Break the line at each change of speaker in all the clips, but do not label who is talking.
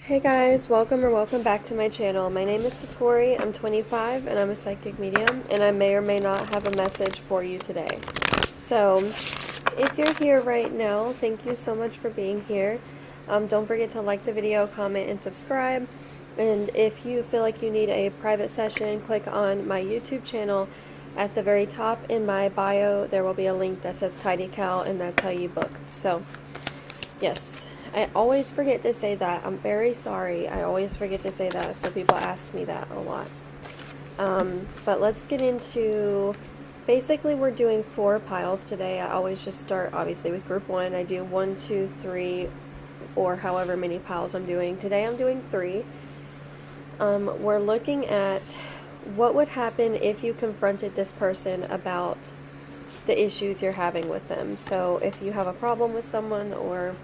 Hey guys, welcome back to my channel. My name is Satori, I'm 25 and I'm a psychic medium, and I may or may not have a message for you today. So, if you're here right now, thank you so much for being here. Don't forget to like the video, comment, and subscribe. And if you feel like you need a private session, click on my YouTube channel. At the very top in my bio, there will be a link that says Tidy Cal, and that's how you book. So, yes. I always forget to say that. I'm very sorry. I always forget to say that, so people ask me that a lot. But let's get into, basically we're doing 4 piles today. I always just start, obviously, with group 1. I do 1, 2, 3, or however many piles I'm doing. Today I'm doing 3. We're looking at what would happen if you confronted this person about the issues you're having with them. So if you have a problem with someone, or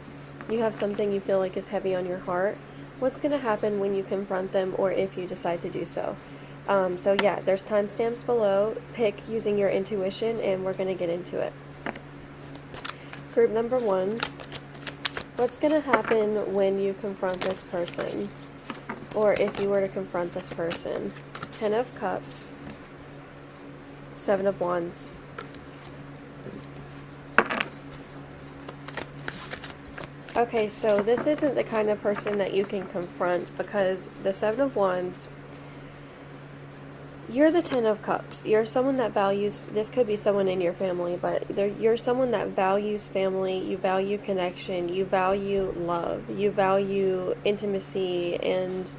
you have something you feel like is heavy on your heart, what's going to happen when you confront them, or if you decide to do so. So yeah, there's timestamps below. Pick using your intuition, and we're going to get into it. Group number 1, what's going to happen when you confront this person, or if you were to confront this person? 10 of Cups, 7 of Wands. Okay, so this isn't the kind of person that you can confront, because the 7 of Wands, you're the 10 of Cups. You're someone that values, this could be someone in your family, but you're someone that values family, you value connection, you value love, you value intimacy and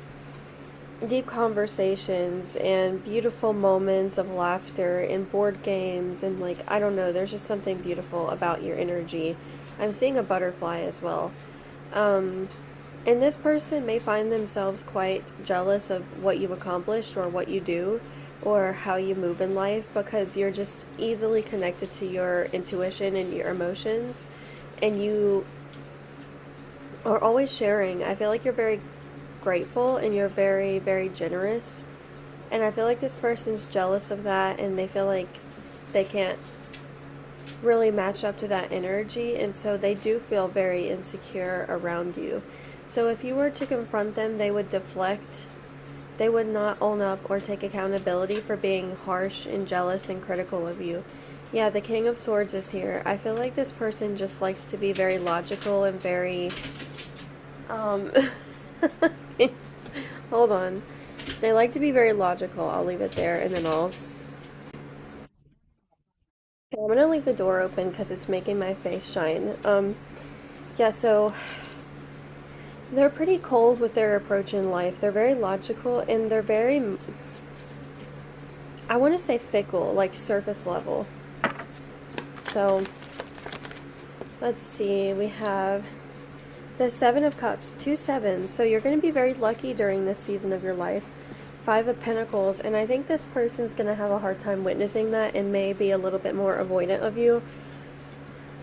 deep conversations and beautiful moments of laughter and board games, and like, I don't know, there's just something beautiful about your energy. I'm seeing a butterfly as well. And this person may find themselves quite jealous of what you've accomplished, or what you do, or how you move in life, because you're just easily connected to your intuition and your emotions, and you are always sharing. I feel like you're very grateful, and you're very, very generous. And I feel like this person's jealous of that, and they feel like they can't really match up to that energy, and so they do feel very insecure around you. So if you were to confront them, they would deflect. They would not own up or take accountability for being harsh and jealous and critical of you. Yeah, the King of Swords is here. I feel like this person just likes to be very logical and very hold on. They like to be very logical. I'll leave it there, and then I'm gonna leave the door open because it's making my face shine. Yeah, so they're pretty cold with their approach in life. They're very logical, and they're very, I want to say fickle, like surface level. So, let's see, we have the 7 of Cups, 2 sevens, so you're going to be very lucky during this season of your life. 5 of Pentacles, and I think this person's going to have a hard time witnessing that, and may be a little bit more avoidant of you.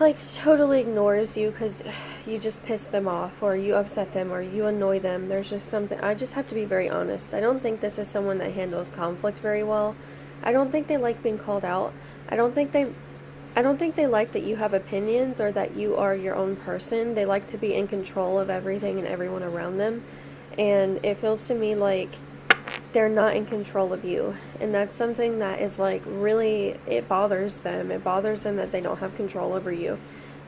Like, totally ignores you because you just piss them off, or you upset them, or you annoy them. There's just something, I just have to be very honest. I don't think this is someone that handles conflict very well. I don't think they like being called out. I don't think they like that you have opinions, or that you are your own person. They like to be in control of everything and everyone around them. And it feels to me like they're not in control of you. And that's something that is like really, it bothers them. It bothers them that they don't have control over you.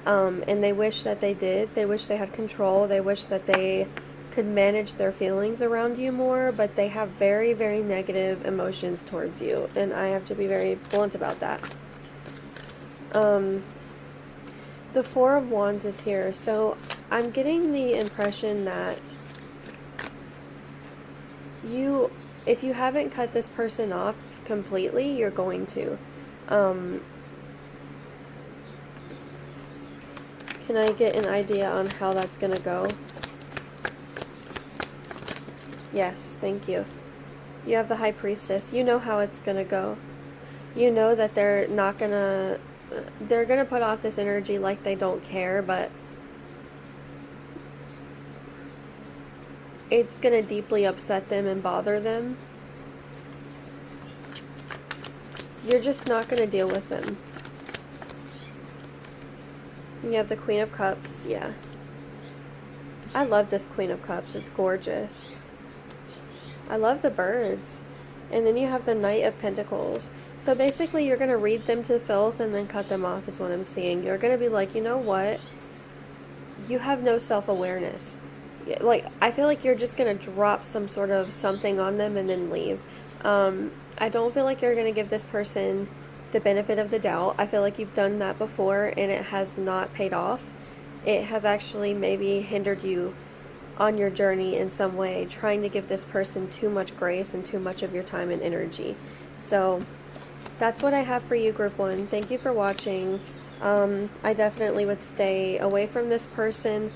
And they wish that they did. They wish they had control. They wish that they could manage their feelings around you more, but they have very, very negative emotions towards you. And I have to be very blunt about that. The 4 of Wands is here, so I'm getting the impression that if you haven't cut this person off completely, you're going to. Can I get an idea on how that's gonna go? Yes, thank you. You have the High Priestess. You know how it's gonna go. You know that they're gonna put off this energy like they don't care, but it's gonna deeply upset them and bother them. You're just not gonna deal with them. You have the Queen of Cups, yeah. I love this Queen of Cups. It's gorgeous. I love the birds. And then you have the Knight of Pentacles. So basically you're going to read them to filth and then cut them off is what I'm seeing. You're going to be like, you know what? You have no self-awareness. Like, I feel like you're just going to drop some sort of something on them and then leave. I don't feel like you're going to give this person the benefit of the doubt. I feel like you've done that before and it has not paid off. It has actually maybe hindered you on your journey in some way, trying to give this person too much grace and too much of your time and energy. So that's what I have for you, Group 1. Thank you for watching. I definitely would stay away from this person.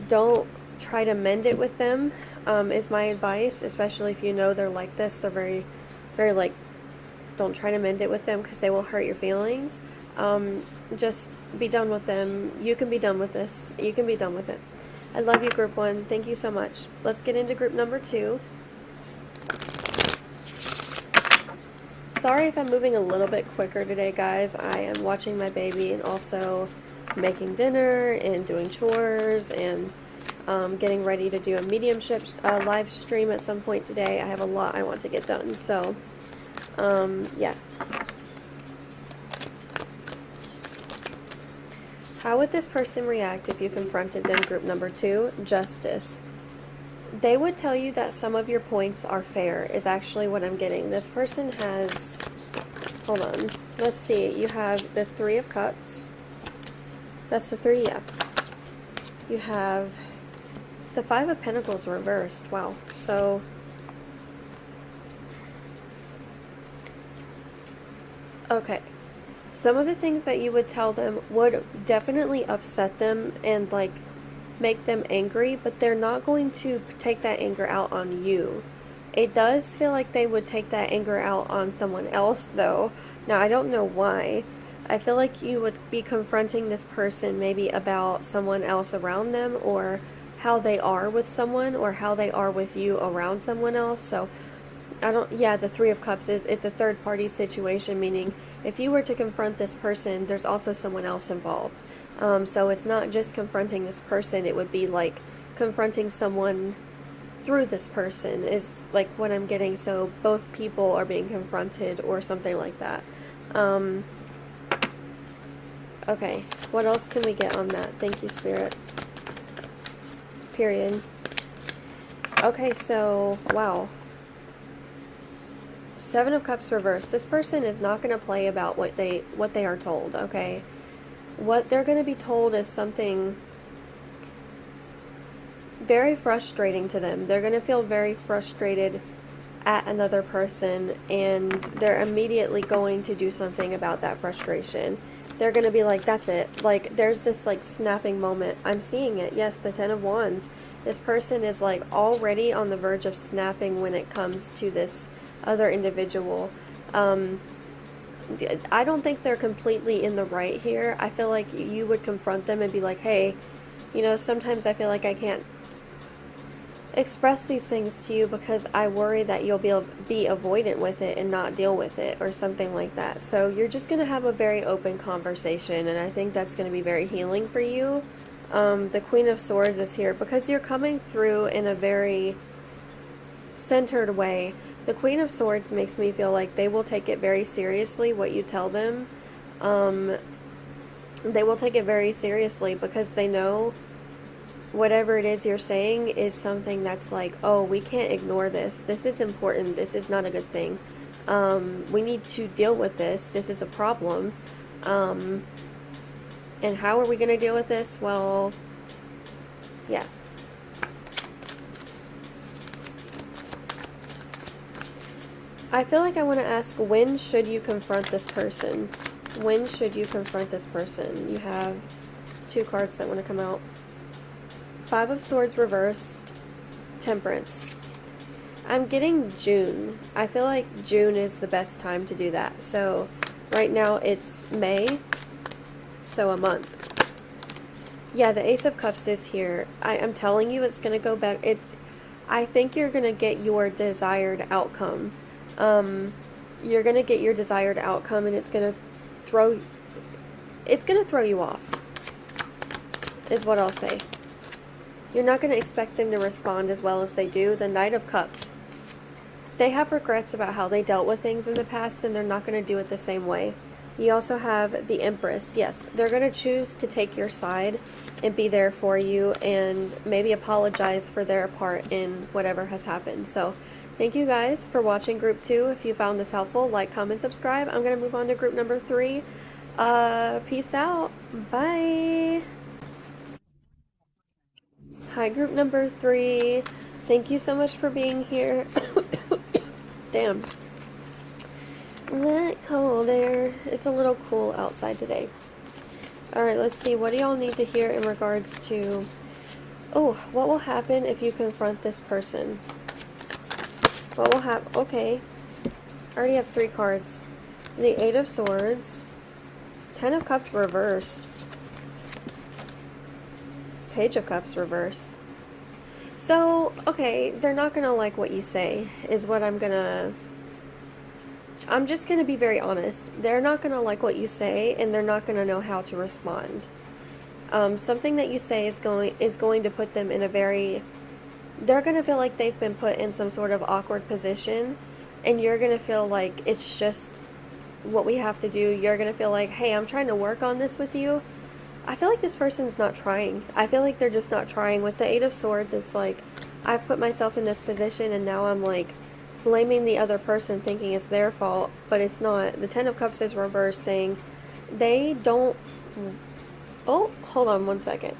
Don't try to mend it with them, is my advice, especially if you know they're like this. They're very, very like, don't try to mend it with them because they will hurt your feelings. Just be done with them. You can be done with this. You can be done with it. I love you, Group 1. Thank you so much. Let's get into group number 2. Sorry if I'm moving a little bit quicker today, guys. I am watching my baby and also making dinner and doing chores and getting ready to do a mediumship live stream at some point today. I have a lot I want to get done, so yeah. How would this person react if you confronted them? Group number 2, Justice. They would tell you that some of your points are fair, is actually what I'm getting. This person has, hold on, let's see, you have the 3 of Cups. That's the 3, yeah. You have the 5 of Pentacles reversed. Wow. So, okay. Some of the things that you would tell them would definitely upset them and, like, make them angry, but they're not going to take that anger out on you. It does feel like they would take that anger out on someone else, though. Now, I don't know why. I feel like you would be confronting this person maybe about someone else around them, or how they are with someone, or how they are with you around someone else. So, yeah, the 3 of Cups it's a third party situation, meaning if you were to confront this person, there's also someone else involved. So it's not just confronting this person, it would be like confronting someone through this person is like what I'm getting. So both people are being confronted or something like that. Okay, what else can we get on that? Thank you, Spirit. Period. Okay, so, wow. 7 of Cups reversed. This person is not going to play about what they are told, okay? What they're going to be told is something very frustrating to them. They're going to feel very frustrated at another person, and they're immediately going to do something about that frustration. They're going to be like, that's it. Like, there's this, like, snapping moment. I'm seeing it. Yes, the 10 of Wands. This person is, like, already on the verge of snapping when it comes to this other individual. I don't think they're completely in the right here. I feel like you would confront them and be like, hey, you know, sometimes I feel like I can't express these things to you because I worry that you'll be avoidant with it and not deal with it or something like that. So you're just going to have a very open conversation, and I think that's going to be very healing for you. The Queen of Swords is here because you're coming through in a very centered way. The Queen of Swords makes me feel like they will take it very seriously, what you tell them. They will take it very seriously because they know whatever it is you're saying is something that's like, oh, we can't ignore this. This is important. This is not a good thing. We need to deal with this. This is a problem. And how are we going to deal with this? Well, yeah. I feel like I want to ask, when should you confront this person? When should you confront this person? You have 2 cards that want to come out. 5 of Swords reversed, Temperance. I'm getting June. I feel like June is the best time to do that. So right now it's May, so a month. Yeah, the Ace of Cups is here. I'm telling you, it's going to go back. I think you're going to get your desired outcome. You're going to get your desired outcome, and it's going to throw you off, is what I'll say. you're not going to expect them to respond as well as they do. The Knight of Cups. They have regrets about how they dealt with things in the past, and they're not going to do it the same way. You also have the Empress. Yes, they're going to choose to take your side and be there for you and maybe apologize for their part in whatever has happened. So thank you guys for watching group 2. If you found this helpful, like, comment, subscribe. I'm going to move on to group number 3. Peace out. Bye. Hi, group number 3. Thank you so much for being here. Damn. That cold air. It's a little cool outside today. Alright, let's see. What do y'all need to hear in regards to... Oh, what will happen if you confront this person? What will happen? Okay. I already have 3 cards. The 8 of Swords. 10 of Cups reversed. Page of Cups reversed. So, okay, they're not gonna like what you say, is what I'm just gonna be very honest. They're not gonna like what you say, and they're not gonna know how to respond. Something that you say is going to put them in a very... They're gonna feel like they've been put in some sort of awkward position, and you're gonna feel like it's just what we have to do. You're gonna feel like, hey, I'm trying to work on this with you. I feel like this person's not trying. I feel like they're just not trying. With the 8 of Swords, it's like, I've put myself in this position, and now I'm like blaming the other person, thinking it's their fault, but it's not. The 10 of Cups is reversed, saying they don't... Oh, hold on one second.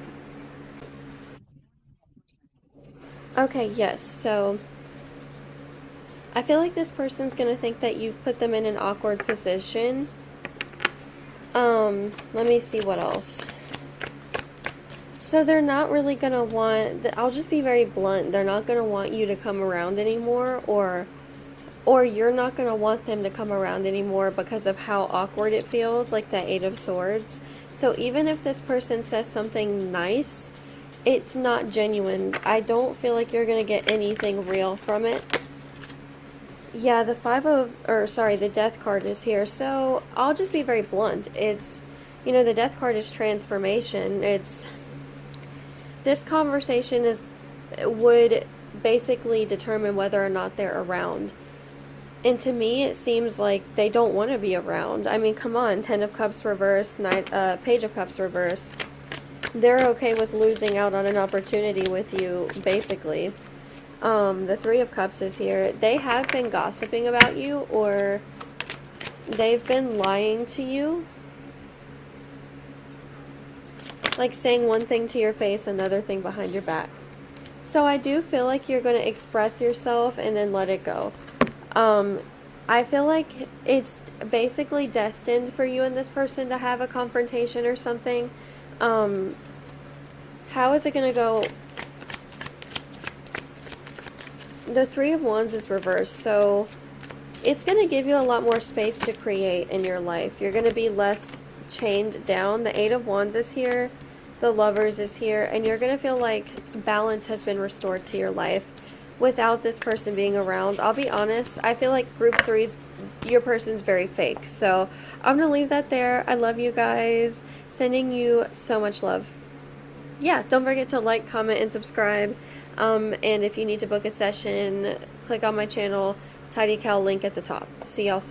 Okay, yes, so I feel like this person's gonna think that you've put them in an awkward position. Let me see what else. So they're not really gonna want... I'll just be very blunt. They're not gonna want you to come around anymore, or you're not gonna want them to come around anymore because of how awkward it feels, like that 8 of Swords. So even if this person says something nice, it's not genuine. I don't feel like you're gonna get anything real from it. Yeah, the the Death card is here. So I'll just be very blunt. It's, you know, the Death card is transformation. It's... This conversation would basically determine whether or not they're around. And to me, it seems like they don't want to be around. I mean, come on, 10 of Cups reversed, Page of Cups reversed. They're okay with losing out on an opportunity with you, basically. The 3 of Cups is here. They have been gossiping about you, or they've been lying to you. Like saying one thing to your face, another thing behind your back. So I do feel like you're going to express yourself and then let it go. I feel like it's basically destined for you and this person to have a confrontation or something. How is it going to go? The 3 of Wands is reversed, so it's going to give you a lot more space to create in your life. You're going to be less chained down. The 8 of Wands is here. The Lovers is here, and you're going to feel like balance has been restored to your life without this person being around. I'll be honest, I feel like group 3's, your person's very fake. So I'm going to leave that there. I love you guys. Sending you so much love. Yeah, don't forget to like, comment, and subscribe. And if you need to book a session, click on my channel, Tidy Cal link at the top. See y'all soon.